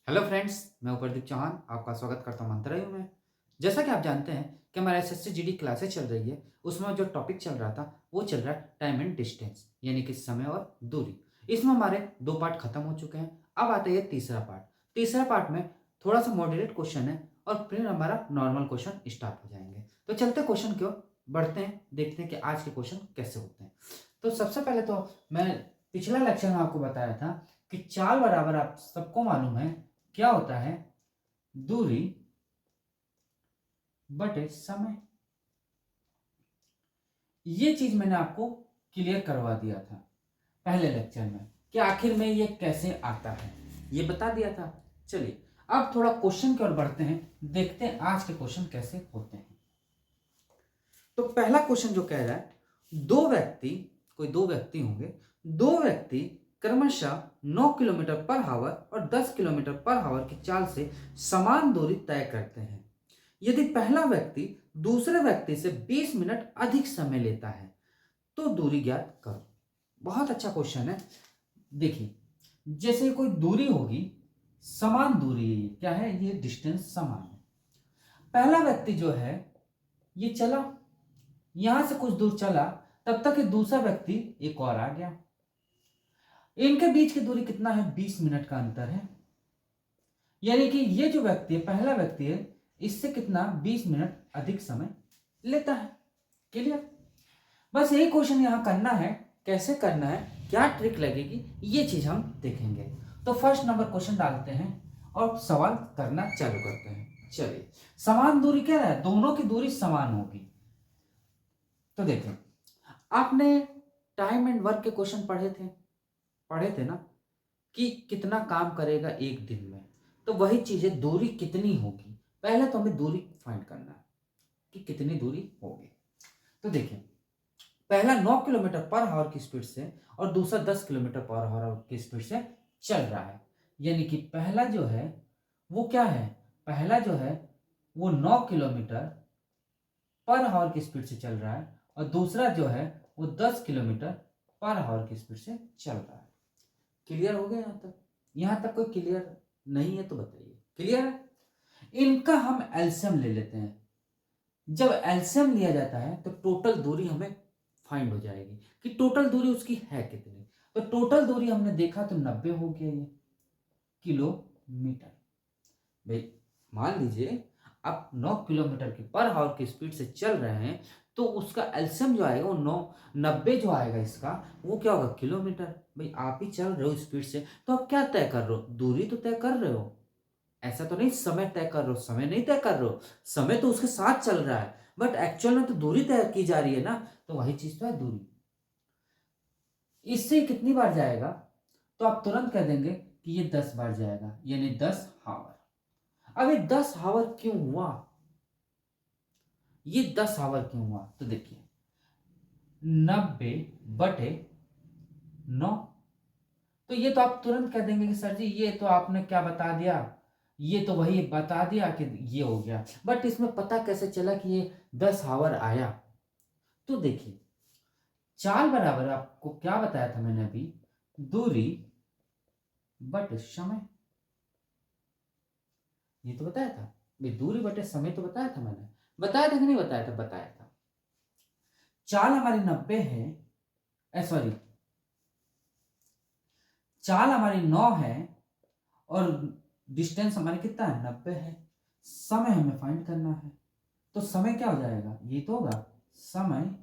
Hello friends, मैं प्रदीप चौहान आपका स्वागत करता हूँ मंत्रालय में। जैसा कि आप जानते हैं कि हमारा एसएससी जीडी क्लासेस चल रही है। उसमें जो टॉपिक चल रहा था वो चल रहा है टाइम एंड डिस्टेंस, यानी कि समय और दूरी। इसमें हमारे 2 पार्ट खत्म हो चुके हैं। अब आता है तीसरा पार्ट। तीसरा पार्ट में थोड़ा सा मॉडरेट क्वेश्चन है और फिर हमारा नॉर्मल क्वेश्चन स्टार्ट हो जाएंगे। तो चलते क्वेश्चन की ओर बढ़ते हैं, देखते हैं कि आज के क्वेश्चन कैसे होते हैं। तो सबसे पहले तो मैं पिछला लेक्चर में आपको बताया था कि चाल बराबर आप सबको मालूम है क्या होता है, दूरी बटे समय। ये चीज मैंने आपको क्लियर करवा दिया था पहले लेक्चर में कि आखिर में ये कैसे आता है, ये बता दिया था। चलिए अब थोड़ा क्वेश्चन की ओर बढ़ते हैं, देखते हैं आज के क्वेश्चन कैसे होते हैं। तो पहला क्वेश्चन जो कह रहा है, दो व्यक्ति कोई दो व्यक्ति होंगे, दो व्यक्ति क्रमशः 9 किलोमीटर पर आवर और 10 किलोमीटर पर आवर की चाल से समान दूरी तय करते हैं। यदि पहला व्यक्ति दूसरे व्यक्ति से 20 मिनट अधिक समय लेता है तो दूरी ज्ञात करो। बहुत अच्छा क्वेश्चन है। देखिए, जैसे कोई दूरी होगी, समान दूरी है, ये क्या है, ये डिस्टेंस समान है। पहला व्यक्ति जो है ये चला, यहां से कुछ दूर चला, तब तक ये दूसरा व्यक्ति एक और आ गया। इनके बीच की दूरी कितना है, 20 मिनट का अंतर है। यानी कि ये जो व्यक्ति है, पहला व्यक्ति है, इससे कितना 20 मिनट अधिक समय लेता है। क्लियर? बस यही क्वेश्चन यहां करना है। कैसे करना है, क्या ट्रिक लगेगी, ये चीज हम देखेंगे। तो फर्स्ट नंबर क्वेश्चन डालते हैं और सवाल करना चालू करते हैं। चलिए, समान दूरी क्या है, दोनों की दूरी समान होगी। तो देखें, आपने टाइम एंड वर्क के क्वेश्चन पढ़े थे ना, कि कितना काम करेगा एक दिन में। तो वही चीज है, दूरी कितनी होगी। पहले तो हमें दूरी फाइंड करना है कि कितनी दूरी होगी। तो देखिए, पहला 9 किलोमीटर पर आवर की स्पीड से और दूसरा 10 किलोमीटर पर आवर की स्पीड से चल रहा है। यानी कि पहला जो है वो क्या है, पहला जो है वो 9 किलोमीटर पर आवर की स्पीड से चल रहा है और दूसरा जो है वो 10 किलोमीटर पर आवर की स्पीड से चल रहा है। क्लियर हो गया यहां तक? यहां तक कोई क्लियर नहीं है तो बताइए। क्लियर है? इनका हम एलसीएम ले लेते हैं। जब एलसीएम लिया जाता है तो टोटल दूरी हमें फाइंड हो जाएगी कि टोटल दूरी उसकी है कितनी। तो टोटल दूरी हमने देखा तो 90 हो गया ये किलोमीटर। भाई मान लीजिए आप 9 किलोमीटर की पर आवर की स्पीड से चल रहे हैं, तो उसका एलसीएम जो आएगा वो 90 जो आएगा इसका, वो क्या होगा, किलोमीटर। भाई आप ही चल रहे हो स्पीड से, तो आप क्या तय कर रहे हो, दूरी तो तय कर रहे हो। ऐसा तो नहीं समय तय कर रहे हो, समय नहीं तय कर रहे हो, समय तो उसके साथ चल रहा है, बट एक्चुअल में तो दूरी तय की जा रही है ना। तो वही चीज तो है दूरी। इससे कितनी बार जाएगा, तो आप तुरंत कह देंगे कि ये 10 बार जाएगा, यानी 10 हावर। अब ये 10 हावर क्यों हुआ, ये 10 हावर क्यों हुआ, तो देखिए 90/9। तो ये तो आप तुरंत कह देंगे कि सर जी ये तो आपने क्या बता दिया, ये तो वही बता दिया कि ये हो गया, बट इसमें पता कैसे चला कि ये 10 हावर आया। तो देखिए, चाल बराबर आपको क्या बताया था मैंने अभी, दूरी बटे समय। ये तो बताया था भाई, दूरी बटे समय तो बताया था मैंने। बताया था कि नहीं बताया था? बताया था। चाल हमारी 90 है, सॉरी, चाल हमारी 9 है और डिस्टेंस हमारी कितना है, 90 है। समय हमें फाइंड करना है। तो समय क्या हो जाएगा, ये तो होगा समय,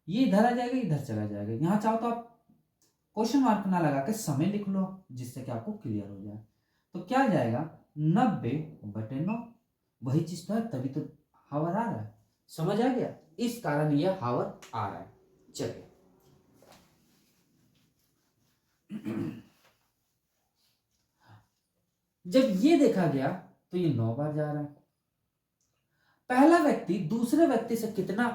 ये इधर आ जाएगा, इधर चला जाएगा। यहां चाहो तो आप क्वेश्चन मार्क ना लगा के समय लिख लो, जिससे कि आपको क्लियर हो जाए। तो क्या आ जाएगा, 90/9। वही चीज तो है, तभी तो हावर आ रहा है। समझ आ गया? इस कारण ये हावर आ रहा है। चलिए, जब ये देखा गया तो ये 9 बार जा रहा है। पहला व्यक्ति दूसरे व्यक्ति से कितना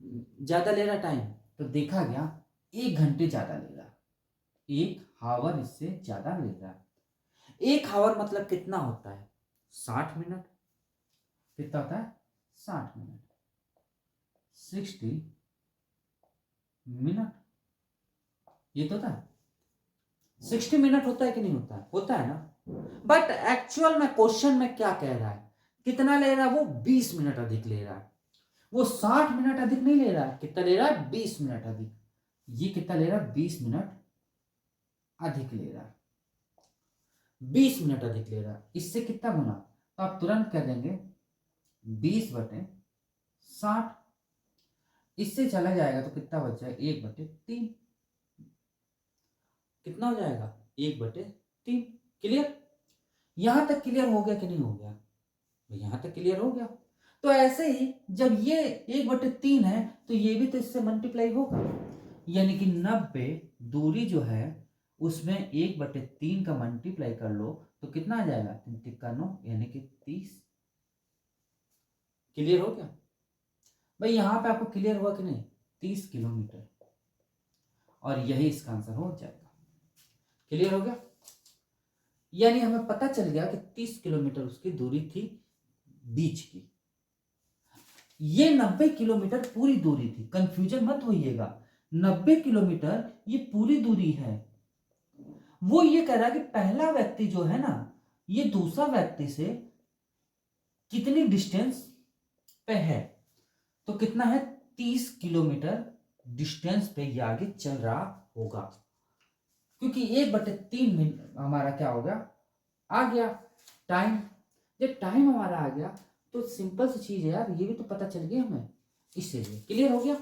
ज्यादा ले रहा टाइम, तो देखा गया 1 घंटे ज्यादा ले रहा, 1 हावर इससे ज्यादा ले रहा है। 1 हावर मतलब कितना होता है, 60 मिनट। कितना होता है, 60 मिनट, 60 मिनट। ये तो था। 60 मिनट होता है कि नहीं होता है? होता है ना। बट एक्चुअल में क्वेश्चन में क्या कह रहा है, कितना ले रहा है वो? 20 मिनट अधिक ले रहा है। वो 60 मिनट अधिक नहीं ले रहा है, कितना ले रहा है? 20 मिनट अधिक। ये कितना ले रहा है? 20 मिनट अधिक ले रहा है। 20 मिनट अधिक ले रहा है। इससे कितना गुना? तो आप तुरंत कह देंगे 20/60। इससे चला जाएगा तो कितना बच जाएगा? 1/3। कितना हो जाएगा? 1/3। क्लियर? यहां तक क्लियर हो गया कि नहीं हो गया? यहां तक क्लियर हो गया। तो ऐसे ही जब ये 1/3 है तो ये भी तो इससे मल्टीप्लाई होगा, यानी कि 90 दूरी जो है उसमें 1/3 का मल्टीप्लाई कर लो तो कितना आ जाएगा? 3×9 यानी कि 30। क्लियर हो गया भाई? यहां पे आपको क्लियर हुआ कि नहीं? 30 किलोमीटर, और यही इसका आंसर हो जाएगा। क्लियर हो गया? यानी हमें पता चल गया कि 30 किलोमीटर उसकी दूरी थी बीच की। ये 90 किलोमीटर पूरी दूरी थी, कंफ्यूजन मत होइएगा। 90 किलोमीटर ये पूरी दूरी है। वो ये कह रहा है कि पहला व्यक्ति जो है ना, ये दूसरा व्यक्ति से कितनी डिस्टेंस पे है? तो कितना है? 30 किलोमीटर डिस्टेंस पे ये आगे चल रहा होगा, क्योंकि 1/3 मिनट हमारा क्या हो गया? आ गया टाइम। जब टाइम हमारा आ गया तो सिंपल सी चीज है यार, ये भी तो पता चल गया हमें। इसलिए क्लियर हो गया।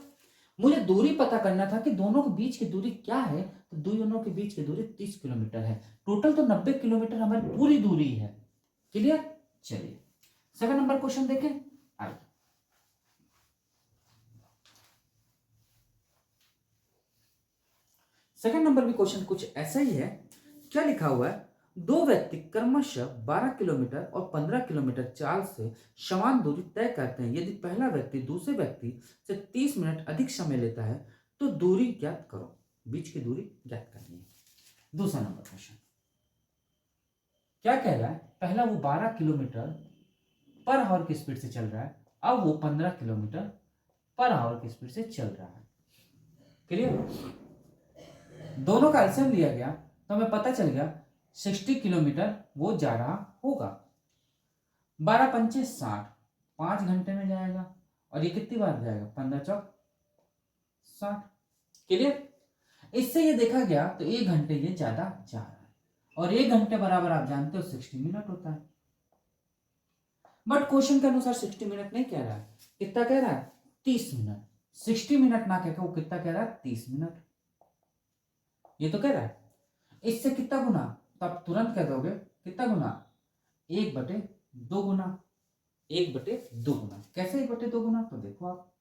मुझे दूरी पता करना था कि दोनों के बीच की दूरी क्या है, तो दोनों के बीच की दूरी 30 किलोमीटर है। टोटल तो 90 किलोमीटर हमारी पूरी दूरी है। क्लियर? चलिए 7 नंबर क्वेश्चन देखें। आइए, सेकंड नंबर भी क्वेश्चन कुछ ऐसा ही है। क्या लिखा हुआ है? दो व्यक्ति क्रमशः 12 किलोमीटर और 15 किलोमीटर चाल से समान दूरी तय करते हैं। यदि पहला व्यक्ति दूसरे व्यक्ति से 30 मिनट अधिक समय लेता है तो दूरी ज्ञात करो। बीच की दूरी ज्ञात करनी है। दूसरा नंबर क्वेश्चन क्या कह रहा है? पहला वो 12 किलोमीटर पर आवर की स्पीड से चल रहा है, अब वो 15 किलोमीटर पर आवर की स्पीड से चल रहा है। क्लियर? दोनों का एलसीएम लिया गया तो हमें पता चल गया 60 किलोमीटर वो जा रहा होगा। 12×5 = 60, 5 घंटे में जाएगा। और ये कितनी बार जाएगा? 15×4 = 60। क्लियर? इससे ये देखा गया तो 1 घंटे ये ज्यादा जा रहा है, और 1 घंटे बराबर आप जानते हो 60 मिनट होता है। बट क्वेश्चन के अनुसार 60 मिनट नहीं कह रहा है, कितना कह रहा है? 30 मिनट। 60 मिनट ना कहकर वो कितना कह रहा है? 30 मिनट। ये तो कह रहा है। इससे कितना गुना? तो आप तुरंत कह दोगे कितना गुना? 1/2 गुना। 1/2 गुना। कैसे 1/2 गुना? तो देखो आप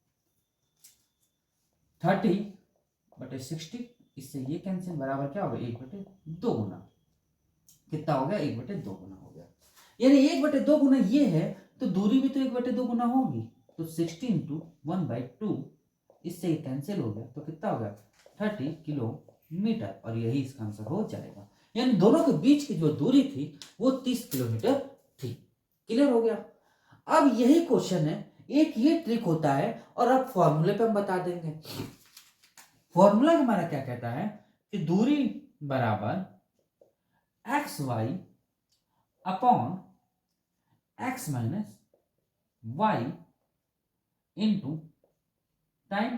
30/60, इससे ये कैंसिल, बराबर क्या होगा? 1/2 गुना। कितना हो गया? 1/2 गुना हो गया। यानी 1/2 गुना ये है तो दूरी भी तो 1/2 गुना होगी। तो 60 × 1/2, इससे ये कैंसिल हो गया तो कितना हो गया? 30 किलोमीटर, और यही इसका आंसर हो जाएगा। यानी दोनों के बीच की जो दूरी थी वो 30 किलोमीटर थी। क्लियर हो गया? अब यही क्वेश्चन है, एक ये ट्रिक होता है, और अब फॉर्मूले पे हम बता देंगे। फॉर्मूला हमारा क्या कहता है कि दूरी बराबर xy upon x - y into time.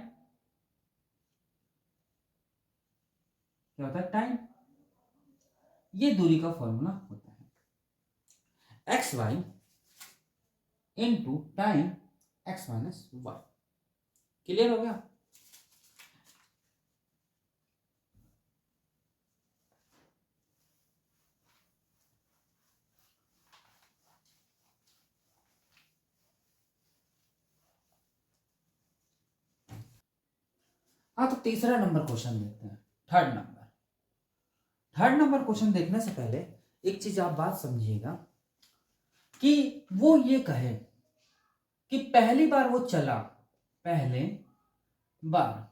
क्या होता है? टाइम। ये दूरी का फॉर्मूला होता है, xy into time x - y। Clear हो गया? हाँ, तो तीसरा नंबर क्वेश्चन देखते हैं। थर्ड नंबर क्वेश्चन देखने से पहले एक चीज आप बात समझिएगा कि वो ये कहे कि पहली बार वो चला, पहले बार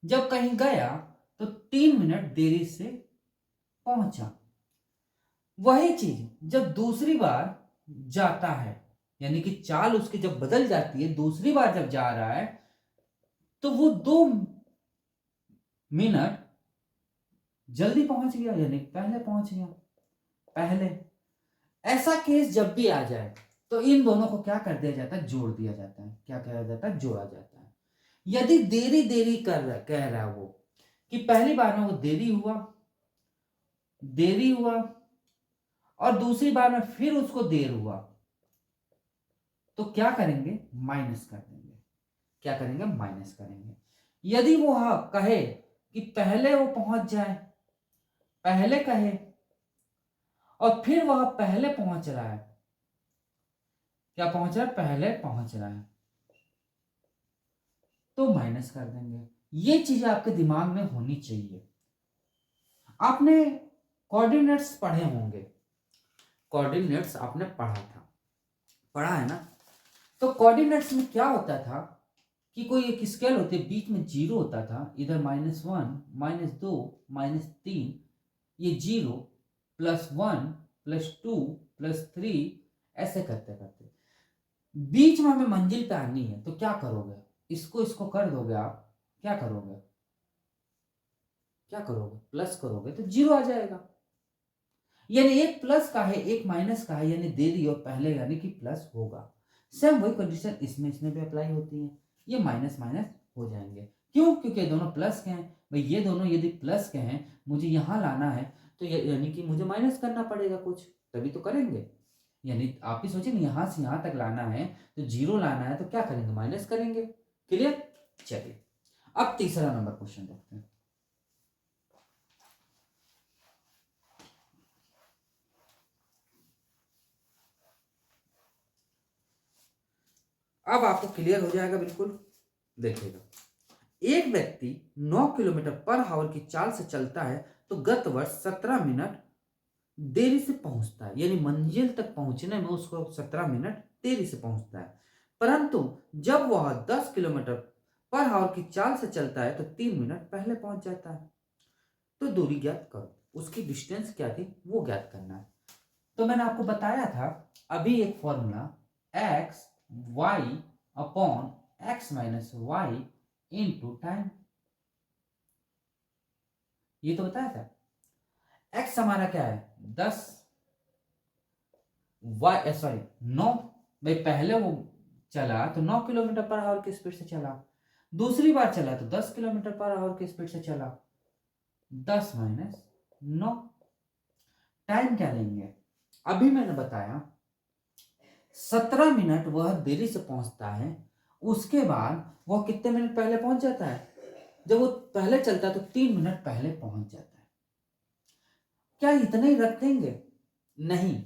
जब कहीं गया तो 3 मिनट देरी से पहुंचा। वही चीज जब दूसरी बार जाता है, यानी कि चाल उसकी जब बदल जाती है, दूसरी बार जब जा रहा है तो वो 2 मिनट जल्दी पहुंच गया यानी पहले पहुंच गया। पहले ऐसा केस जब भी आ जाए तो इन दोनों को क्या कर दिया जाता है, जोड़ दिया जाता है। क्या कहा जाता है, जोड़ा जाता है। यदि देरी देरी कह रहा है वो कि पहली बार में वो देरी हुआ और दूसरी बार में फिर उसको देर हुआ, तो क्या करेंगे, माइनस कर देंगे। क्या करेंगे, माइनस करेंगे। यदि वो कहे कि पहले वो पहुंच जाए, पहले कहे और फिर वह पहले पहुंच रहा है, क्या पहुंच रहा है, पहले पहुंच रहा है, तो माइनस कर देंगे। ये चीजें आपके दिमाग में होनी चाहिए। आपने कोऑर्डिनेट्स पढ़े होंगे, कोऑर्डिनेट्स आपने पढ़ा है ना। तो कोऑर्डिनेट्स में क्या होता था कि कोई एक स्केल होती है, बीच में जीरो होता था, इधर -1 -2 -3, ये 0 +1 +2 +3 ऐसे करते करते बीच में हमें मंजिल पे आनी है। तो क्या करोगे, इसको इसको कर दोगे आप, क्या करोगे, प्लस करोगे तो 0 आ जाएगा। यानी एक प्लस का है एक माइनस का है, यानी देरी और पहले यानी कि प्लस होगा। सेम वही कंडीशन इसमें भी अप्लाई होती है। ये माइनस माइनस हो जाएंगे। क्यों, क्योंकि ये दोनों प्लस के हैं भाई। ये दोनों यदि प्लस के हैं, मुझे यहाँ लाना है तो यानी कि मुझे माइनस करना पड़ेगा कुछ, तभी तो करेंगे। यानी आप ही सोचिए, यहाँ से यहाँ तक लाना है तो 0 लाना है, तो क्या करेंगे, माइनस करेंगे। क्लियर। चलिए अब तीसरा नंबर क्वेश्चन देखते हैं। अब आपको क्लियर हो जाएगा बिल्कुल। देखिएगा, एक व्यक्ति 9 किलोमीटर पर आवर की चाल से चलता है तो गत वर्ष 17 मिनट देरी से पहुंचता है, यानी मंजिल तक पहुंचने में उसको 17 मिनट देरी से पहुंचता है। परंतु जब वह 10 किलोमीटर पर आवर की चाल से चलता है तो 3 मिनट पहले पहुंच जाता है। तो दूरी ज्ञात करो। उसकी डिस्टेंस क्या थी वो ज्ञात करना है। तो मैंने आपको बताया था अभी एक formula, x y upon x minus Y into time, ये तो बताया था। x हमारा क्या है 10, y सॉरी 9, भाई पहले वो चला तो 9 किलोमीटर पर आवर की स्पीड से चला, दूसरी बार चला तो 10 किलोमीटर पर आवर की स्पीड से चला। 10 माइनस 9। टाइम क्या लेंगे, अभी मैंने बताया 17 मिनट वह देरी से पहुंचता है, उसके बाद वह कितने मिनट पहले पहुंच जाता है, जब वो पहले चलता है तो 3 मिनट पहले पहुंच जाता है। क्या इतना ही रख देंगे, नहीं।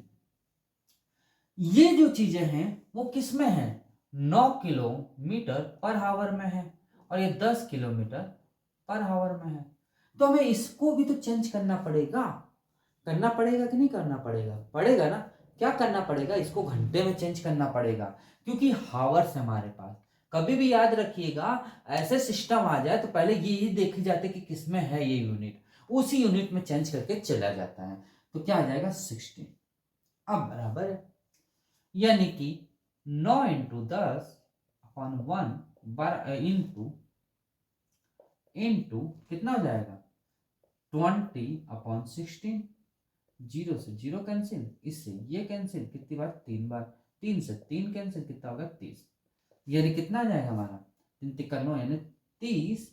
ये जो चीजें हैं वो किस में है, 9 किलोमीटर पर आवर में है और ये 10 किलोमीटर पर आवर में है। तो हमें इसको भी तो चेंज करना पड़ेगा। करना पड़ेगा कि नहीं करना पड़ेगा, पड़ेगा ना। क्या करना पड़ेगा, इसको घंटे में चेंज करना पड़ेगा, क्योंकि हावर्स है हमारे पास। कभी भी याद रखिएगा, ऐसे सिस्टम आ जाए तो पहले ये देखी जाते कि किसमें है ये यूनिट, उसी यूनिट में चेंज करके चला जाता है। तो क्या आ जाएगा 16। अब बराबर है, यानी कि 9 इंटू 10 अपॉन 1 इंटू इंटू कितना हो जाएगा 20 अपॉन 16। 0 से 0 कैंसिल, इससे ये कैंसिल, कितनी बार 3 बार, 3 से 3 कैंसिल, कितना होगा 30। यानी कितना आ जाएगा हमारा 3 तिक्का 9 यानी 30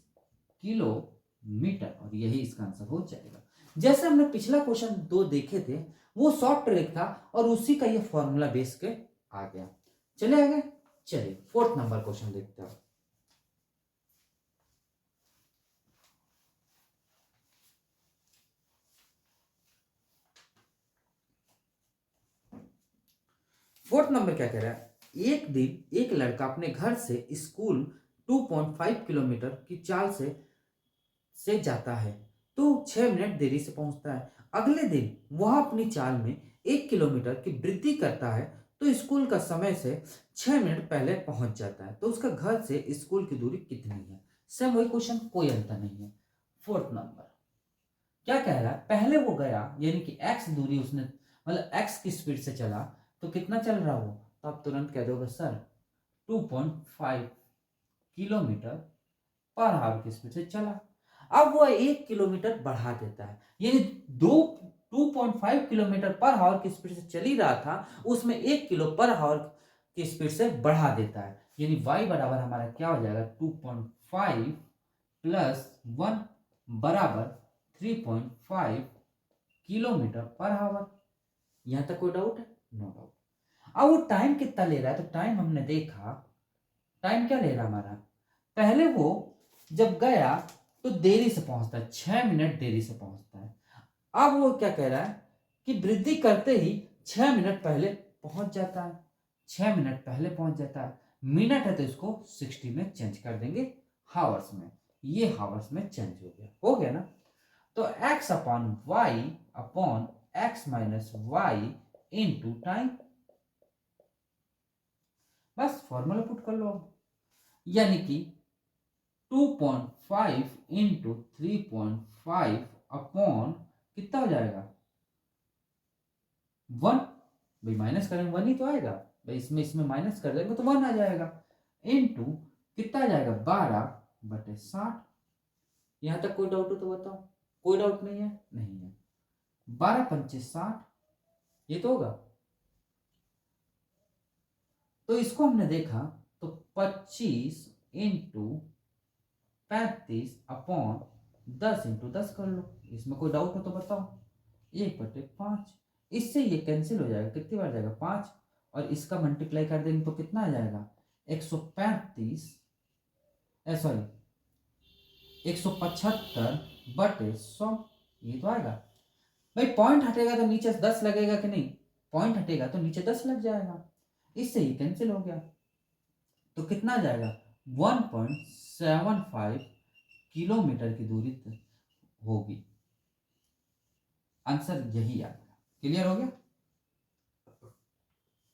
किलोमीटर, और यही इसका आंसर हो जाएगा। जैसे हमने पिछला क्वेश्चन 2 देखे थे, वो शॉर्ट ट्रिक था और उसी का ये फॉर्मूला बेस के आ गया। चले आगे, चलिए 4th नंबर क्वेश्चन देखते हैं। फोर्थ नंबर क्या कह रहा है, एक दिन एक लड़का अपने घर से स्कूल 2.5 किलोमीटर की चाल से जाता है तो 6 मिनट देरी से पहुंचता है। अगले दिन वह अपनी चाल में 1 किलोमीटर की वृद्धि करता है तो स्कूल का समय से 6 मिनट पहले पहुंच जाता है। तो उसका घर से स्कूल की दूरी कितनी है। सेम वही क्वेश्चन, कोई अंतर नहीं है। 4th नंबर क्या कह रहा है, पहले वो गया यानी कि x दूरी उसने, मतलब x की स्पीड से चला, तो कितना चल रहा वो, तो आप तुरंत कह दोगे सर 2.5 किलोमीटर पर आवर की स्पीड से चला। अब वह 1 किलोमीटर बढ़ा देता है, यानी 2.5 किलोमीटर पर आवर की स्पीड से चल ही रहा था, उसमें 1 किलो पर आवर की स्पीड से बढ़ा देता है, यानी y बराबर हमारा क्या हो जाएगा 2.5 प्लस 1 बराबर 3.5 किलोमीटर पर आवर। यहां तक कोई डाउट है? No doubt. अब वो टाइम कितना ले रहा है, तो टाइम हमने देखा, टाइम क्या ले रहा है हमारा, पहले वो जब गया तो देरी से पहुंचता है, 6 मिनट देरी से पहुंचता है। अब वो क्या कह रहा है कि वृद्धि करते ही 6 मिनट पहले पहुंच जाता है, 6 मिनट पहले पहुंच जाता है। मिनट है तो इसको 60 में चेंज कर देंगे हावर्स में, ये हावर्स में चेंज हो गया ना। तो x upon Y upon X minus Y into time, बस फॉर्मूला पुट कर लो, यानी कि 2.5 इंटू 3.5 अपॉन कितना हो जाएगा 1, भाई माइनस करेंगे 1 ही तो आएगा, भाई इसमें माइनस कर देंगे तो 1 आ जाएगा, इंटू कितना आ जाएगा 12/60। यहां तक कोई डाउट हो तो बताओ, कोई डाउट नहीं है? नहीं है। 12×5 = 60, ये तो होगा। तो इसको हमने देखा तो 25 इंटू 35 अपॉन 10 इंटू 10 कर लो, इसमें कोई डाउट हो तो बताओ। 1/5, इससे ये कैंसिल हो जाएगा, कितनी बार जाएगा 5, और इसका मल्टीप्लाई कर देंगे तो कितना आ जाएगा 135, सॉरी 175/100, ये तो आएगा। भाई पॉइंट हटेगा तो नीचे 10 लगेगा कि नहीं, पॉइंट हटेगा तो नीचे 10 लग जाएगा, इससे ही कैंसिल हो गया। तो कितना आ जाएगा 1.75 किलोमीटर की दूरी होगी, आंसर यही आ गया। क्लियर हो गया?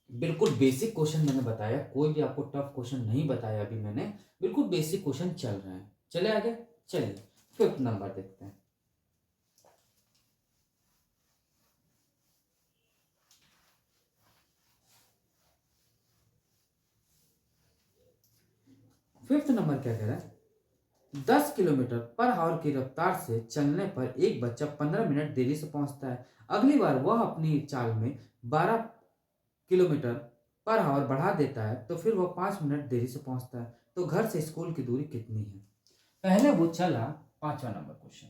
बिल्कुल बेसिक क्वेश्चन मैंने बताया, कोई भी आपको टफ क्वेश्चन नहीं बताया अभी मैंने, बिल्कुल बेसिक क्वेश्चन चल रहे हैं। चले आगे, चलिए 5th नंबर देखते हैं। फिफ्थ नंबर क्या कह रहा है, 10 किलोमीटर पर आवर की रफ्तार से चलने पर एक बच्चा 15 मिनट देरी से पहुंचता है। अगली बार वह अपनी चाल में 12 किलोमीटर पर आवर बढ़ा देता है तो फिर वह 5 मिनट देरी से पहुंचता है। तो घर से स्कूल की दूरी कितनी है? पहले वो चला, 5वां नंबर क्वेश्चन,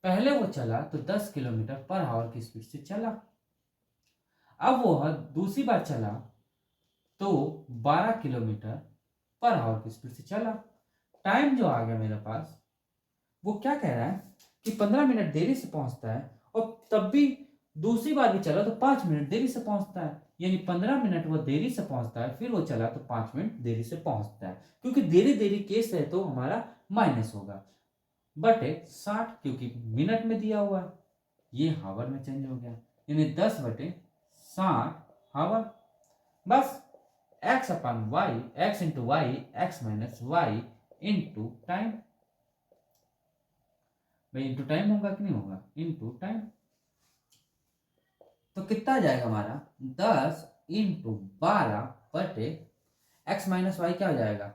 पहले वो चला तो 10 किलोमीटर पर आवर की स्पीड से चला। अब वह दूसरी बार चला तो 12 किलोमीटर पर आवर की स्पीड से चला। टाइम जो आ गया मेरे पास, वो क्या कह रहा है कि 15 मिनट देरी से पहुंचता है, और तब भी दूसरी बार भी चला तो 5 मिनट देरी से पहुंचता है, यानी 15 मिनट वो देरी से पहुंचता है, फिर वो चला तो 5 मिनट देरी से पहुंचता है। क्योंकि देरी देरी केस है तो हमारा माइनस होगा, बटे 60 क्योंकि मिनट में दिया हुआ है, ये हावर में चेंज हो गया, यानी 10/60 हावर। बस X upon Y, X into Y X minus Y into time, भाई इंटू टाइम होगा कि नहीं होगा, इंटू टाइम। तो कितना आ जाएगा हमारा 10 इंटू 12 एक्स माइनस वाई क्या हो जाएगा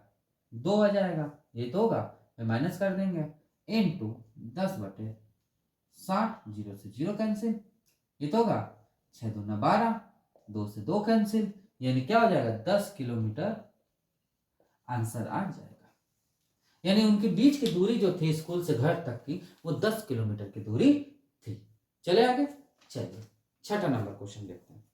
2 आ जाएगा, ये तो होगा, माइनस कर देंगे, इंटू 10/60, 0 से 0 कैंसिल, ये तो होगा 6 दूना 12, 2 से 2 कैंसिल, यानी क्या हो जाएगा 10 किलोमीटर आंसर आ जाएगा। यानी उनके बीच की दूरी जो थी स्कूल से घर तक की, वो 10 किलोमीटर की दूरी थी। चले आगे, चलिए 6ठा नंबर क्वेश्चन देखते हैं।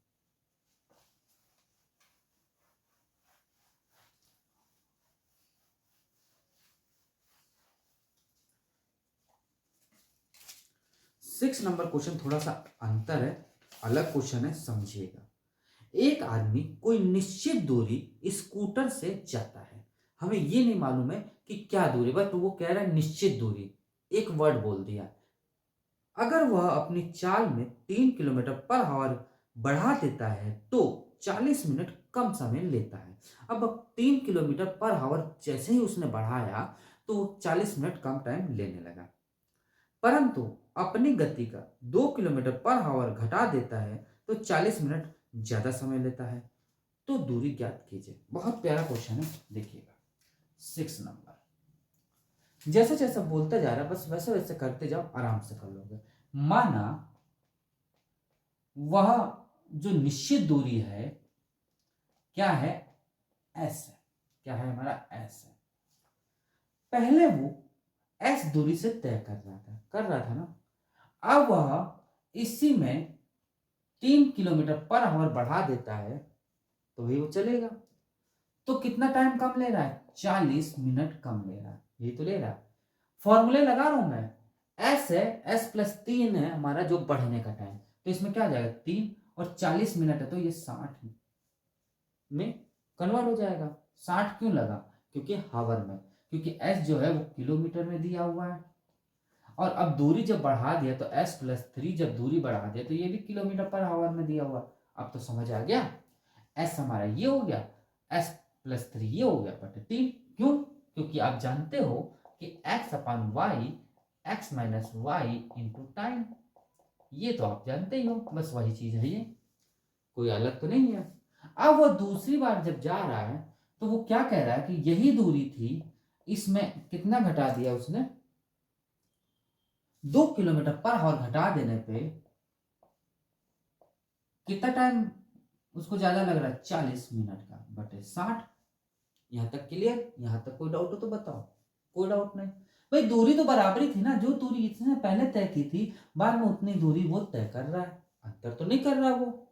सिक्स नंबर क्वेश्चन थोड़ा सा अंतर है, अलग क्वेश्चन है, समझिएगा। एक आदमी कोई निश्चित दूरी स्कूटर से जाता है, हमें ये नहीं मालूम है कि क्या दूरी, बट वो कह रहा है निश्चित दूरी, एक वर्ड बोल दिया। अगर वह अपनी चाल में 3 किलोमीटर पर आवर बढ़ा देता है तो 40 मिनट कम समय लेता है। अब 3 किलोमीटर पर आवर जैसे ही उसने बढ़ाया तो 40 मिनट कम टाइम लेने लगा, परंतु अपनी गति का 2 किलोमीटर पर आवर घटा देता है तो 40 मिनट ज्यादा समय लेता है। तो दूरी ज्ञात कीजिए। बहुत प्यारा क्वेश्चन है, देखिएगा 6 नंबर। जैसे जैसे बोलता जा रहा है बस वैसे वैसे करते जाओ, आराम से कर लोगे। माना वह जो निश्चित दूरी है क्या है, एस है। क्या है हमारा, एस है। पहले वो एस दूरी से तय कर रहा था ना। अब वह इसी में 3 किलोमीटर पर आवर बढ़ा देता है तो ही वो चलेगा। तो कितना टाइम कम ले रहा है, 40 मिनट कम ले रहा है, यही तो ले रहा है। फॉर्मूले लगा रहा हूं मैं, एस है, S+3 है हमारा जो बढ़ने का टाइम, तो इसमें क्या आ जाएगा 3 और 40 मिनट है तो ये 60 में कन्वर्ट हो जाएगा। 60 क्यों लगा, क्योंकि हावर में, क्योंकि एस जो है वो किलोमीटर में दिया हुआ है। और अब दूरी जब बढ़ा दिया तो S+3 जब दूरी बढ़ा दिया तो ये भी किलोमीटर पर आवर में दिया हुआ। अब तो समझ आ गया, एस हमारा ये हो गया, S+3 ये हो गया बटे 3। क्यों, क्योंकि आप जानते हो कि x/y x-y इंटू टाइम, ये तो आप जानते ही हो, बस वही चीज है, ये कोई अलग तो नहीं है। अब वो दूसरी बार जब जा रहा है तो वो क्या कह रहा है कि यही दूरी थी, इसमें कितना घटा दिया उसने, 2 किलोमीटर पर आवर घटा देने पे कितना टाइम उसको ज्यादा लग रहा है, 40 मिनट का बटे 60। यहां तक क्लियर, यहां तक कोई डाउट हो तो बताओ। कोई डाउट नहीं भाई, दूरी तो बराबर ही थी ना, जो दूरी इसने पहले तय की थी बाद में उतनी दूरी वो तय कर रहा है, अंतर तो नहीं कर रहा वो।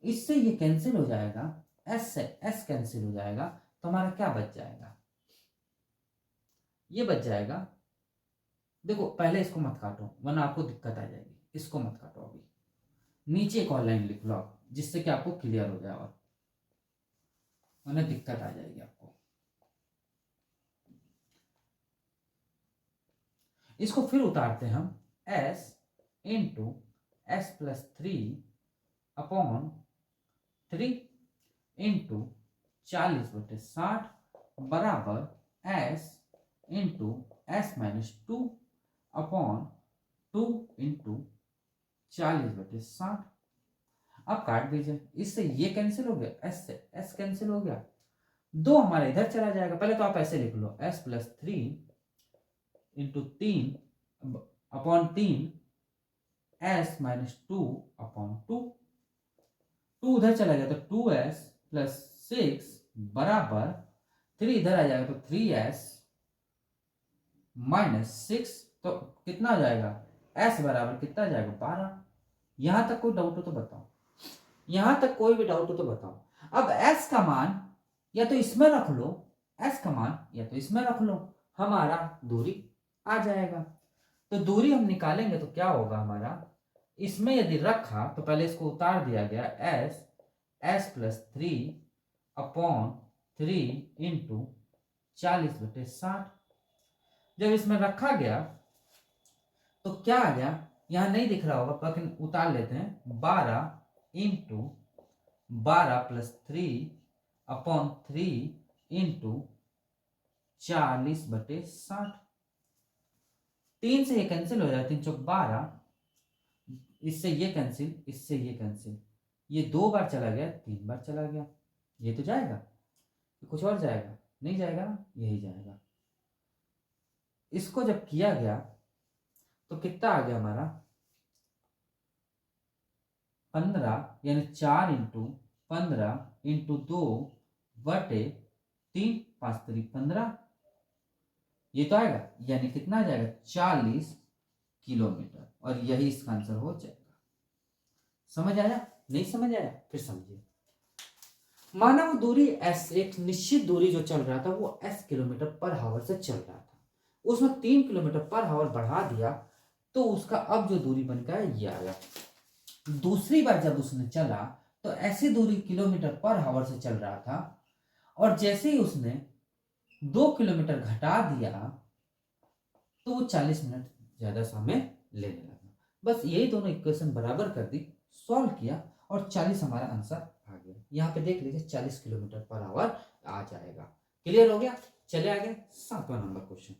इससे ये कैंसिल हो जाएगा, एस से एस कैंसिल हो जाएगा, तो हमारा क्या बच जाएगा, ये बच जाएगा। देखो पहले इसको मत काटो वरना आपको दिक्कत आ जाएगी, इसको मत काटो अभी, नीचे एक और लाइन लिख लो आप, जिससे कि आपको क्लियर हो जाए, और वरना दिक्कत आ जाएगी आपको। इसको फिर उतारते हैं हम, s into S+3 upon 3 into 40/60 बराबर s into S-2 upon 2 into 40/60। अब काट दीजिए, इससे ये कैंसिल हो गया, एस से एस कैंसिल हो गया, दो हमारे इधर चला जाएगा। पहले तो आप ऐसे लिख लो, S+3 into 3 upon 3 S-2 upon 2, 2 उधर चला गया तो 2S+6 बराबर 3 इधर आ जाएगा तो 3S-6, तो कितना आ जाएगा, S बराबर कितना आ जाएगा 12। यहां तक कोई डाउट हो तो बताओ, यहां तक कोई भी डाउट हो तो बताओ। अब S का मान या तो इसमें रख लो, S का मान या तो इसमें रख लो, हमारा दूरी आ जाएगा। तो दूरी हम निकालेंगे तो क्या होगा हमारा, इसमें यदि रखा तो पहले इसको उतार दिया गया, S+3 अपॉन 3 इंटू 40/60। जब इसमें रखा गया तो क्या आ गया, यहां नहीं दिख रहा होगा लेकिन उतार लेते हैं, 12 इंटू 12+3 अपॉन 3 इंटू 40/60। 3 से ये कैंसिल हो जाए, 3 चौक 12, इससे ये कैंसिल, इससे ये कैंसिल, ये 2 बार चला गया, 3 बार चला गया, ये तो जाएगा, कुछ और जाएगा नहीं जाएगा ना, यही जाएगा। इसको जब किया गया तो कितना आ गया हमारा, 15 यानी 4 इंटू 15 इंटू 2 बटे 3, 5×3 = 15, ये तो आएगा, यानी कितना आ जाएगा 40 किलोमीटर, और यही इसका आंसर हो जाएगा। समझ आया, नहीं समझ आया फिर समझिए। माना वो दूरी s, एक निश्चित दूरी जो चल रहा था वो s किलोमीटर/आवर से चल रहा था, उसमें 3 किलोमीटर/आवर बढ़ा दिया तो उसका अब जो दूरी बन गया ये आया। दूसरी बार जब उसने चला तो ऐसी दूरी किलोमीटर/आवर से चल रहा था, और जैसे ही उसने 2 किलोमीटर घटा दिया तो वो 40 मिनट ज्यादा समय लेने लगा। बस यही दोनों इक्वेशन बराबर कर दी, सॉल्व किया, और 40 हमारा आंसर आ गया। यहाँ पे देख लीजिए 40 किलोमीटर/आवर आ जाएगा। क्लियर हो गया, चले आगे 7वां नंबर क्वेश्चन।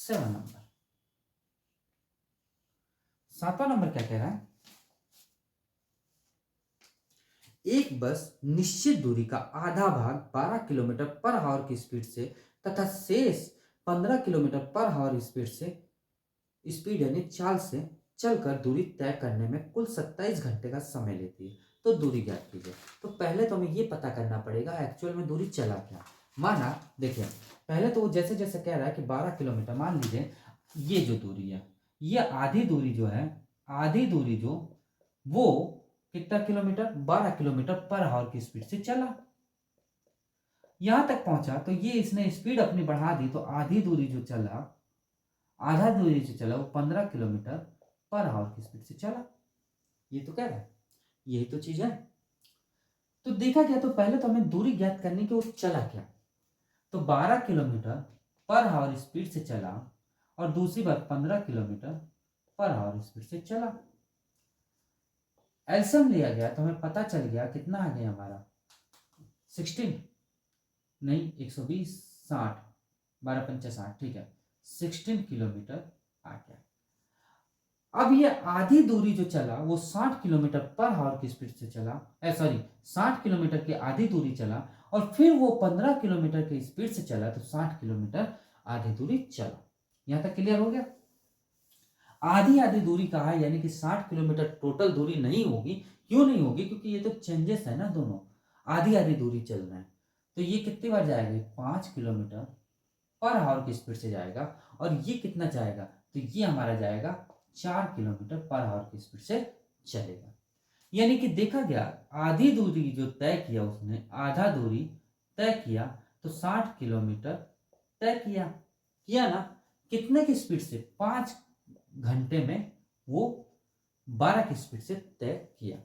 7 नंबर। 7वां नंबर क्या कह रहा है, एक बस निश्चित दूरी का आधा भाग 12 किलोमीटर पर आवर की स्पीड से तथा शेष 15 किलोमीटर पर आवर स्पीड यानी चाल से चलकर दूरी तय करने में कुल 27 घंटे का समय लेती है। तो दूरी ज्ञात कीजिए। तो पहले तो हमें ये पता करना पड़ेगा एक्चुअल में दूरी चला क्या। माना देखिए, पहले तो वो जैसे जैसे कह रहा है कि 12 किलोमीटर, मान लीजिए ये जो दूरी है, ये आधी दूरी जो है, आधी दूरी जो वो कितना किलोमीटर, 12 किलोमीटर पर आवर की स्पीड से चला, यहां तक पहुंचा। तो ये इसने स्पीड अपनी बढ़ा दी, तो आधी दूरी जो चला, आधा दूरी जो चला वो 15 किलोमीटर पर आवर की स्पीड से चला। ये तो कह रहा है, यही तो चीज है। तो देखा गया, तो पहले तो हमें दूरी ज्ञात करनी कि वो चला क्या। तो 12 किलोमीटर पर आवर स्पीड से चला और दूसरी बात 15 किलोमीटर पर आवर स्पीड से चला। एलसीएम लिया गया तो हमें पता चल गया कितना आ गया हमारा 16 नहीं 120 60 12 पंचा 60, ठीक है 16 किलोमीटर आ गया। अब ये आधी दूरी जो चला वो 60 किलोमीटर पर आवर की स्पीड से चला, 60 किलोमीटर की आधी दूरी चला और फिर वो 15 किलोमीटर की स्पीड से चला, तो 60 किलोमीटर आधी दूरी चला। यहां तक क्लियर हो गया। आधी आधी दूरी कहा है, यानी कि 60 किलोमीटर टोटल दूरी नहीं होगी। क्यों नहीं होगी, क्योंकि ये तो चेंजेस है ना, दोनों आधी आधी दूरी चल रहे हैं। तो ये कितनी बार जाएगा, 5 किलोमीटर पर आवर की स्पीड से जाएगा और ये कितना जाएगा, तो ये हमारा जाएगा 4 किलोमीटर पर आवर की स्पीड से चलेगा। यानी कि देखा गया आधी दूरी जो तय किया उसने, आधा दूरी तय किया तो 60 किलोमीटर तय किया ना, कितने की स्पीड से, 5 घंटे में वो 12 की स्पीड से तय किया।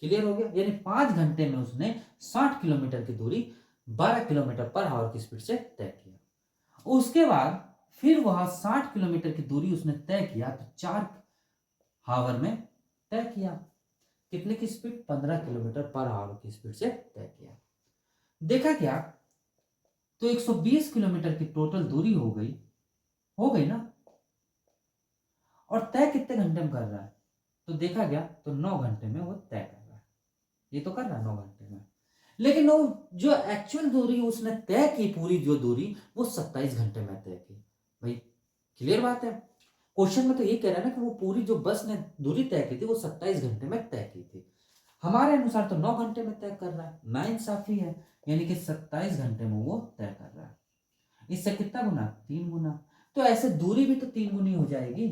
क्लियर हो गया, यानी 5 घंटे में उसने 60 किलोमीटर की दूरी 12 किलोमीटर पर आवर की स्पीड से तय किया। उसके बाद फिर वह 60 किलोमीटर की दूरी उसने तय किया तो 4 आवर में तय किया। कितने की स्पीड, 15 किलोमीटर पर आवर की स्पीड से तय किया। देखा गया तो 120 किलोमीटर की टोटल दूरी हो गई ना, और तय कितने घंटे में कर रहा है, तो देखा गया तो 9 घंटे में वो तय कर रहा है। ये तो कर रहा है 9 घंटे में, लेकिन वो जो एक्चुअल दूरी उसने तय की, पूरी जो दूरी वो 27 घंटे में तय की। भाई क्लियर बात है। क्वेश्चन में तो ये कह रहा है ना कि वो पूरी जो बस ने दूरी तय की थी वो 27 घंटे में तय की थी। हमारे अनुसार तो 9 घंटे में तय कर रहा है, नाइंसाफी है। यानी कि 27 घंटे में वो तय कर रहा है। इससे कितना गुना, 3 गुना। तो ऐसे दूरी भी तो 3 गुनी हो जाएगी।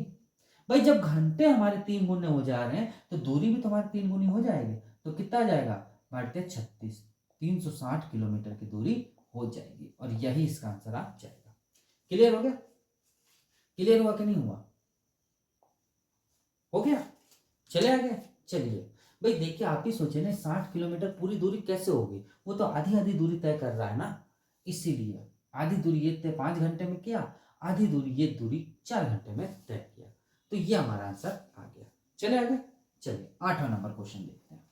भाई जब घंटे हमारे 3 गुने हो जा रहे हैं तो दूरी भी तो हमारी 3 गुनी हो जाएगी। तो कितना जाएगा, बढ़ते 36, 360 किलोमीटर की दूरी हो जाएगी और यही इसका आंसर आ जाएगा। क्लियर हो गया, क्लियर हुआ कि नहीं हुआ, हो गया। चले आगे, चलिए भाई देखिए, आप ही सोचे ना 60 किलोमीटर पूरी दूरी कैसे होगी, वो तो आधी आधी दूरी तय कर रहा है ना, इसीलिए आधी दूरी ये तय 5 घंटे में किया, आधी दूरी ये दूरी 4 घंटे में तय किया। तो ये हमारा आंसर आ गया। चले आगे, चलिए 8वां नंबर क्वेश्चन देखते हैं।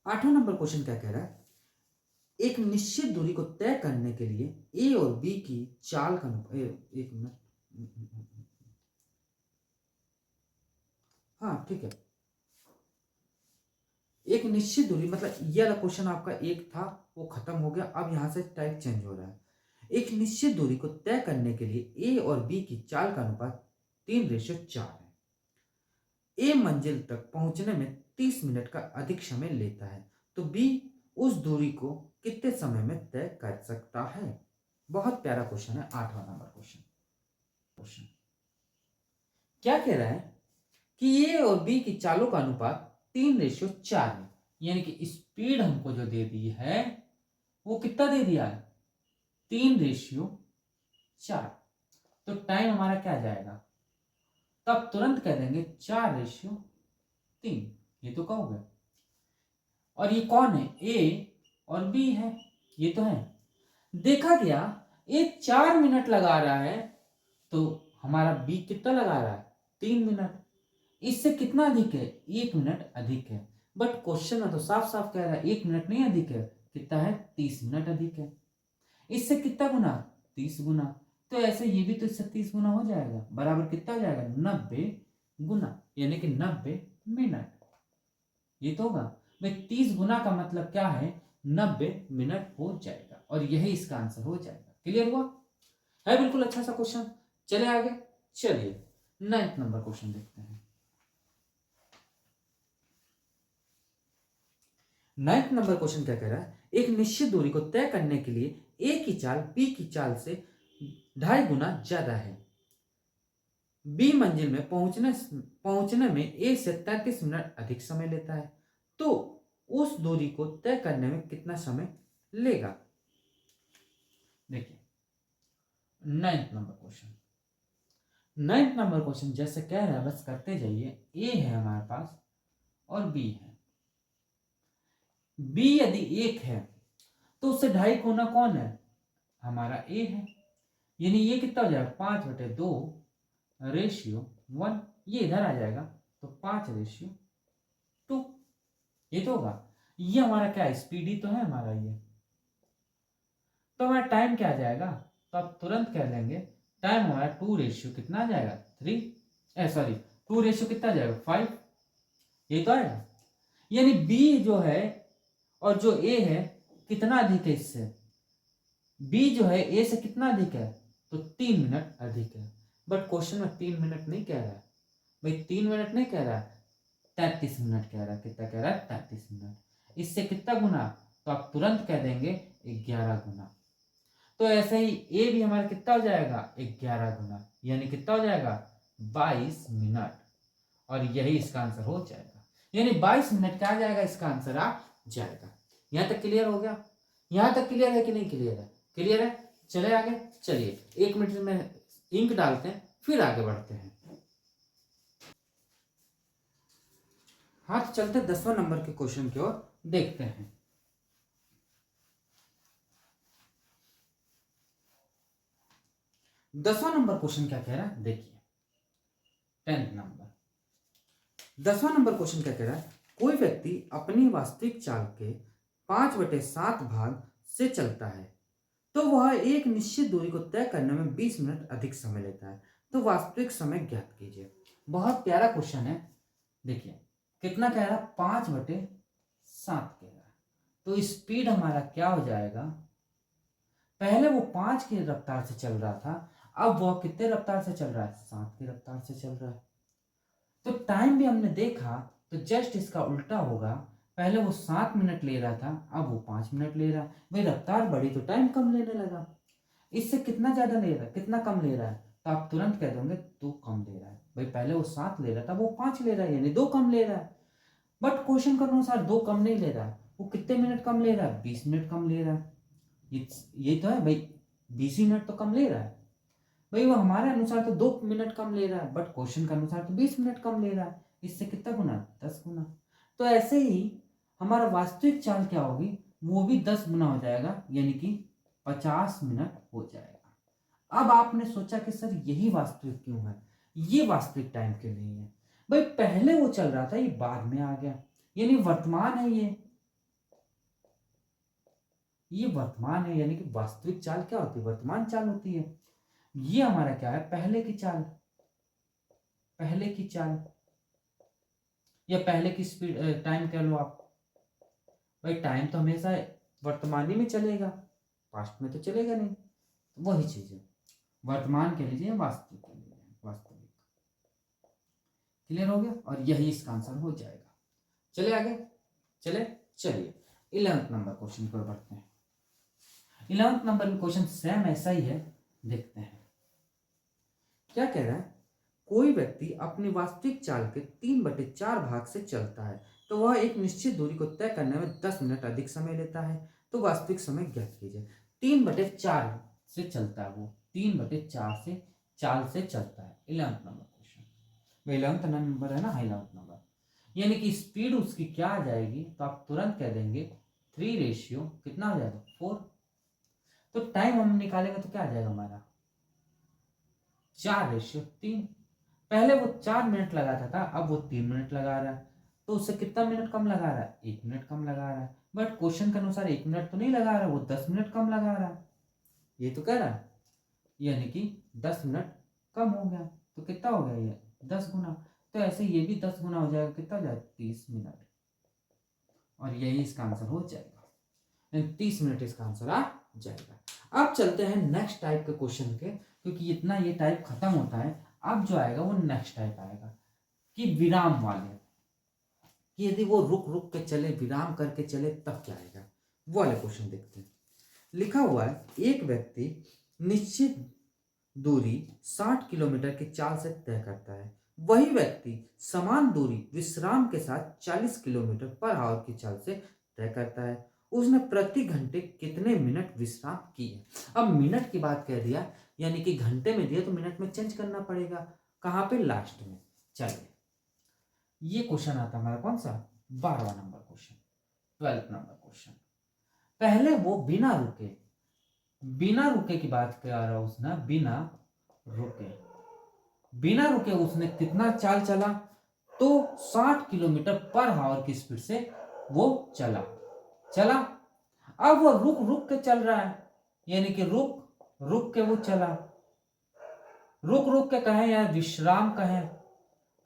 8वां नंबर क्वेश्चन क्या कह रहा है, एक निश्चित दूरी को तय करने के लिए ए और बी की चाल का एक मिनट, हाँ ठीक है, एक निश्चित दूरी मतलब ये वाला क्वेश्चन आपका एक था वो खत्म हो गया, अब यहां से टाइप चेंज हो रहा है। एक निश्चित दूरी को तय करने के लिए ए और बी की चाल का अनुपात 3:4 है। ए मंजिल तक पहुंचने में 30 मिनट का अधिक समय लेता है, तो बी उस दूरी को कितने समय में तय कर सकता है। बहुत प्यारा क्वेश्चन है 8वां नंबर क्वेश्चन। क्या कह रहा है कि ए और बी की चालों का अनुपात 3:4 है, यानी कि स्पीड हमको जो दे दी है वो कितना दे दिया है, 3:4। तो टाइम हमारा क्या जाएगा, तब तुरंत कह देंगे 4:3। ये तो कहोगे, और ये कौन है, ए और बी है, ये तो है। देखा गया ए 4 मिनट लगा रहा है तो हमारा बी कितना लगा रहा है, 3 मिनट। इससे कितना अधिक है, 1 मिनट अधिक है। बट क्वेश्चन में तो साफ साफ कह रहा है 1 मिनट नहीं अधिक है, कितना है 30 मिनट अधिक है। इससे कितना गुना, 30 गुना। तो ऐसे ये भी तो इससे 30 गुना हो जाएगा, बराबर कितना हो जाएगा 90 गुना, यानी कि 90 मिनट। ये तो होगा भाई 30 गुना का मतलब क्या है, 90 मिनट हो जाएगा, और यही इसका आंसर हो जाएगा। क्लियर हुआ है? बिल्कुल अच्छा सा क्वेश्चन। चले आगे, चलिए 9th नंबर क्वेश्चन देखते हैं। 9th नंबर क्वेश्चन क्या कह रहा है, एक निश्चित दूरी को तय करने के लिए ए की चाल बी की चाल से 2.5 गुना ज्यादा है। बी मंजिल में पहुंचने में ए से 33 मिनट अधिक समय लेता है, तो उस दूरी को तय करने में कितना समय लेगा। देखिए 9th number question, 9th number question जैसे कह रहा है बस करते जाइए। ए है हमारे पास और बी है। बी यदि 1 है तो उससे 2.5 गुना कौन है, हमारा ए है। यानी ये कितना हो जाएगा 5/2 रेशियो 1, ये इधर आ जाएगा तो 5/2। ये तो होगा। ये हमारा क्या है, स्पीडी तो है हमारा ये। तो हमारा टाइम क्या आ जाएगा, तो आप तुरंत कह लेंगे टाइम हमारा 2 रेशियो कितना आ जाएगा 3, सॉरी 2 रेशियो कितना आ जाएगा 5। ये तो आएगा। यानी बी जो है और जो ए है कितना अधिक है इससे, बी जो है ए से कितना अधिक है, तो 3 मिनट अधिक है। बट क्वेश्चन में 3 मिनट नहीं कह रहा है भाई, 3 मिनट नहीं कह रहा है, 33 मिनट कह रहा है। कितना कह रहा है 33 मिनट। इससे कितना गुना, तो आप तुरंत कह देंगे 11 गुना। तो ऐसे ही ए भी हमारा कितना हो जाएगा 11 गुना, यानी कितना हो जाएगा 22 मिनट, और यही इसका आंसर हो जाएगा। यानी 22 मिनट का आ जाएगा इसका आंसर आ जाएगा। यहां तक क्लियर हो गया? यहां तक क्लियर है कि नहीं क्लियर है? क्लियर है। चले आगे, चलिए 1 मिनट में इंक डालते हैं फिर आगे बढ़ते हैं। हाथ चलते 10वां नंबर के क्वेश्चन की ओर देखते हैं। 10वां नंबर क्वेश्चन क्या कह रहा है, देखिए 10th नंबर। 10वां नंबर क्वेश्चन क्या कह रहा है, कोई व्यक्ति अपनी वास्तविक चाल के 5/7 भाग से चलता है, तो वह एक निश्चित दूरी को तय करने में 20 मिनट अधिक समय लेता है, तो वास्तविक समय ज्ञात कीजिए। बहुत प्यारा क्वेश्चन है। देखिए कितना कह रहा है 5/7 कह रहा है, तो स्पीड हमारा क्या हो जाएगा, पहले वो 5 की रफ्तार से चल रहा था, अब वह कितने रफ्तार से चल रहा है, 7 की रफ्तार से चल रहा है। तो टाइम भी हमने देखा तो जस्ट इसका उल्टा होगा, पहले वो 7 मिनट ले रहा था, अब वो 5 मिनट ले रहा है। भाई रफ्तार बढ़ी तो टाइम कम लेने लगा। इससे कितना ज्यादा ले रहा है, कितना कम ले रहा है, तो आप तुरंत कह दोगे 2 कम ले रहा है। भाई पहले वो 7 ले रहा था, वो 5 ले रहा है, यानी 2 कम ले रहा है। बट क्वेश्चन के अनुसार 2 कम नहीं ले रहा है, वो कितने मिनट कम ले रहा है, 20 मिनट कम ले रहा है। ये तो है भाई, 20 मिनट तो कम ले रहा है। भाई वो हमारे अनुसार तो 2 मिनट कम ले रहा है, बट क्वेश्चन के अनुसार तो 20 मिनट कम ले रहा है। इससे कितना गुना, 10 गुना। तो ऐसे ही हमारा वास्तविक चाल क्या होगी, वो भी 10 गुना हो जाएगा, यानी कि 50 मिनट हो जाएगा। अब आपने सोचा कि सर यही वास्तविक क्यों है, ये वास्तविक टाइम क्यों नहीं है। भाई पहले वो चल रहा था, ये बाद में आ गया, यानी वर्तमान है ये वर्तमान है, यानी कि वास्तविक चाल क्या होती है, वर्तमान चाल होती है। ये हमारा क्या है, पहले की चाल, पहले की चाल या पहले की स्पीड, टाइम कह लो आप। भाई टाइम तो हमेशा वर्तमान ही में चलेगा, पास्ट में तो चलेगा नहीं। तो वही चीज है, वर्तमान के लीजिए, वास्तविक के लीजिए, वास्तविक। क्लियर हो गया, और यही इसका आंसर हो जाएगा। चले आगे, चलिए 11th नंबर क्वेश्चन पर बढ़ते हैं। 11th नंबर में क्वेश्चन सेम ऐसा ही है, देखते हैं क्या कह रहा है। कोई व्यक्ति अपनी वास्तविक चाल के 3/4 भाग से चलता है, तो वह एक निश्चित दूरी को तय करने में 10 मिनट अधिक समय लेता है, तो वास्तविक समय ज्ञात कीजिए। 3/4 से चलता है वो, 3/4 से चाल से चलता है। 11th number question, 11th number है ना, 11th नंबर, यानी कि स्पीड उसकी क्या आ जाएगी, तो आप तुरंत कह देंगे 3 रेशियो कितना हो जाएगा 4। तो टाइम हम निकालेंगे तो क्या आ जाएगा हमारा 4/3। पहले वो 4 मिनट लगाता था, अब वो 3 मिनट लगा रहा है। तो उससे कितना मिनट कम लगा रहा है, 1 मिनट कम लगा रहा है। बट क्वेश्चन के अनुसार 1 मिनट तो नहीं लगा रहा है, वो 10 मिनट कम लगा रहा है, ये तो कह रहा है। यानी कि 10 मिनट कम हो गया, तो कितना हो गया ये 10 गुना। तो ऐसे ये भी 10 गुना हो जाएगा, कितना हो जाएगा 30 मिनट, और यही इसका आंसर हो जाएगा, 30 मिनट इसका आंसर आ जाएगा। अब चलते हैं नेक्स्ट टाइप के क्वेश्चन के, क्योंकि इतना ये टाइप खत्म होता है। अब जो आएगा वो नेक्स्ट टाइप आएगा कि विराम वाले, कि यदि वो रुक रुक के चले, विराम करके चले, तब क्या आएगा, वो वाले क्वेश्चन देखते हैं। लिखा हुआ है एक व्यक्ति निश्चित दूरी 60 किलोमीटर की चाल से तय करता है, वही व्यक्ति समान दूरी विश्राम के साथ 40 किलोमीटर पर आवर की चाल से तय करता है, उसने प्रति घंटे कितने मिनट विश्राम किए। अब मिनट की बात कह दिया, यानी कि घंटे में दिया तो मिनट में चेंज करना पड़ेगा, कहाँ पे, लास्ट में। चलिए, ये क्वेश्चन आता है हमारा कौन सा, 12वां number question, 12th number question. पहले वो बिना रुके, बिना रुके की बात कर रहा है उसने, बिना रुके, बिना रुके उसने कितना चाल चला, तो 60 किलोमीटर पर आवर की स्पीड से वो चला चला। अब वो रुक रुक के चल रहा है, यानी कि रुक रुक के वो चला, रुक रुक के कहें या विश्राम कहें,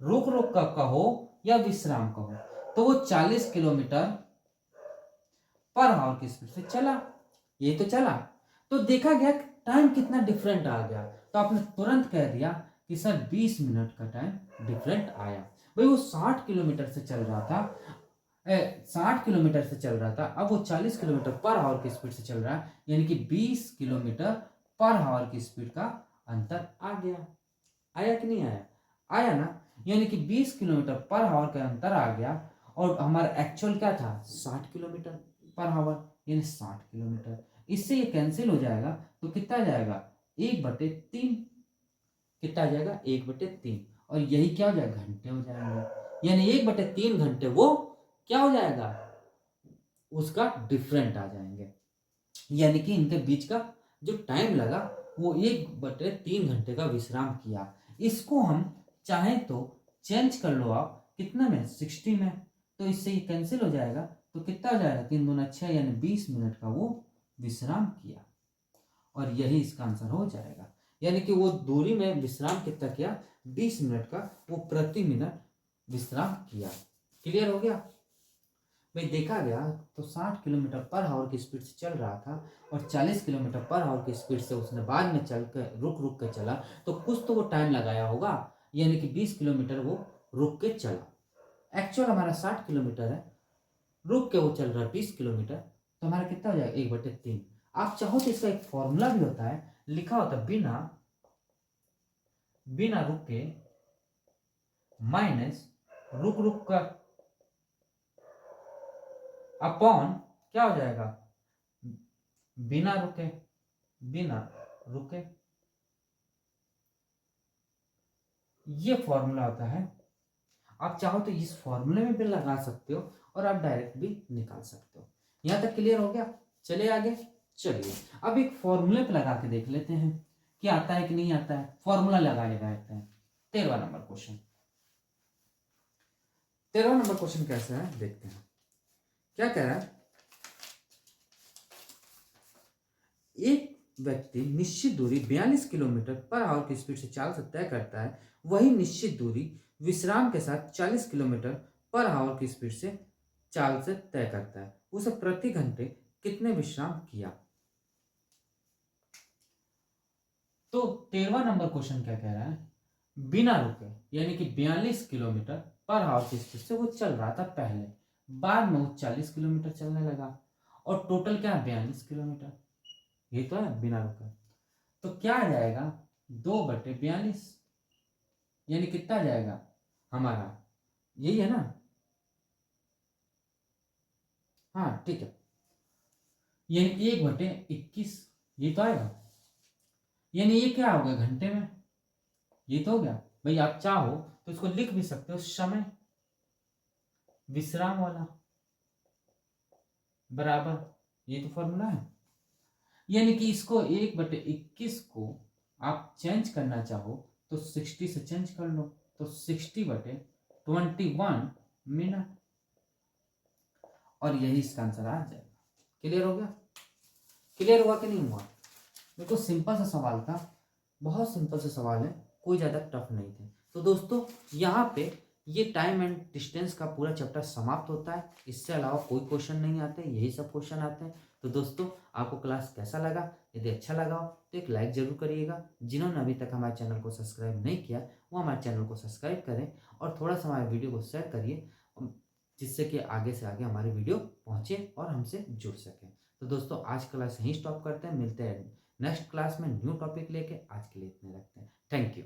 रुक रुक का कहो या विश्राम कहो, तो वो 40 किलोमीटर पर आवर की स्पीड से चला, ये तो चला। तो देखा गया टाइम कितना डिफरेंट आ गया, तो आपने तुरंत कह दिया कि सर 20 मिनट का टाइम डिफरेंट आया। भाई वो 60 किलोमीटर से चल रहा था, 60 किलोमीटर से चल रहा था, अब वो 40 किलोमीटर पर आवर की स्पीड से चल रहा है, यानी कि 20 किलोमीटर पर आवर की स्पीड का अंतर आ गया। आया कि नहीं आया, आया ना। यानी कि 20 किलोमीटर पर आवर का अंतर आ गया, और हमारा एक्चुअल क्या था, 60 किलोमीटर पर आवर, यानी 60 किलोमीटर। इससे ये कैंसिल हो जाएगा, तो कितना आ जाएगा, 1/3, कितना आ जाएगा 1/3, और यही क्या हो जाएगा, घंटे हो जाएंगे, यानी 1/3 घंटे वो क्या हो जाएगा, उसका डिफरेंट आ जाएंगे। यानी कि इनके बीच का जो टाइम लगा वो 1/3 घंटे का विश्राम किया। इसको हम चाहें तो चेंज कर लो आप, कितना में, 60 में, तो इससे ये कैंसिल हो जाएगा, तो कितना हो जाएगा, 3 दूना 6, यानी 20 मिनट का वो विश्राम किया, और यही इसका आंसर हो जाएगा। यानी कि वो दूरी में विश्राम कितना किया, 20 मिनट का वो प्रति मिनट विश्राम किया। क्लियर हो गया। भाई देखा गया तो 60 किलोमीटर पर आवर की स्पीड से चल रहा था, और 40 किलोमीटर पर आवर की स्पीड से उसने बाद में चल कर रुक रुक कर चला, तो कुछ तो वो टाइम लगाया होगा, यानी कि 20 किलोमीटर वो रुक के चला। एक्चुअल हमारा 60 किलोमीटर है, रुक के वो चल रहा है 20 किलोमीटर, तो हमारा कितना हो जाएगा, 1/3। आप चाहो तो इसका एक फॉर्मूला भी होता है, लिखा होता है बिना बिना रुके माइनस रुक रुक कर अपॉन क्या हो जाएगा, बिना रुके, बिना रुके, ये फॉर्मूला होता है। आप चाहो तो इस फॉर्मूले में भी लगा सकते हो, और आप डायरेक्ट भी निकाल सकते हो। यहां तक क्लियर हो गया। चलिए आगे, चलिए अब एक फॉर्मूले पे लगा के देख लेते हैं कि आता है कि नहीं आता है। फॉर्मूला लगा लेते हैं। 13वां नंबर क्वेश्चन, 13वां नंबर क्वेश्चन कैसा है देखते हैं। क्या कह रहा है, एक व्यक्ति निश्चित दूरी 42 किलोमीटर पर आवर की स्पीड से चाल से तय करता है, वही निश्चित दूरी विश्राम के साथ 40 किलोमीटर पर आवर की स्पीड से चाल से तय करता है, उसे प्रति घंटे कितने विश्राम किया। तो 13वां नंबर क्वेश्चन क्या कह रहा है, बिना रुके, यानी कि 42 किलोमीटर पर आवर की स्पीड से वो चल रहा था पहले, बाद में वो 40 किलोमीटर चलने लगा, और टोटल क्या है, 42 किलोमीटर, ये तो है बिना रुके। तो क्या आ जाएगा, 2/42, यानी कितना आ जाएगा हमारा, यही है ना, हाँ ठीक है, यानी 1/21, ये तो आएगा, यानी ये क्या हो गया घंटे में, ये तो हो गया। भाई आप चाहो तो इसको लिख भी सकते हो, समय विश्राम वाला बराबर, ये तो फॉर्मूला है। यानी कि इसको 1/21 को आप चेंज करना चाहो तो 60 से चेंज कर लो, तो 60/21 मिनट, और यही इसका आंसर आ जाएगा। क्लियर हो गया? क्लियर हुआ कि नहीं हुआ? देखो सिंपल सा सवाल था, बहुत सिंपल सा सवाल है, कोई ज़्यादा टफ नहीं थे। तो दोस्तों यहाँ पे ये टाइम एंड डिस्टेंस का पूरा चैप्टर समाप्त होता है। इससे अलावा कोई क्वेश्चन नहीं आते, यही सब क्वेश्चन आते हैं। तो दोस्तों आपको क्लास कैसा लगा? यदि अच्छा लगा हो तो एक लाइक जरूर करिएगा। जिन्होंने अभी तक हमारे चैनल को सब्सक्राइब नहीं किया वो हमारे चैनल को सब्सक्राइब करें और थोड़ा सा हमारे वीडियो को शेयर करिए, जिससे कि आगे से आगे हमारी वीडियो पहुँचे और हमसे जुड़ सकें। तो दोस्तों आज क्लास यहीं स्टॉप करते हैं, मिलते हैं नेक्स्ट क्लास में न्यू टॉपिक लेके। आज के लिए इतने रखते हैं। Thank you.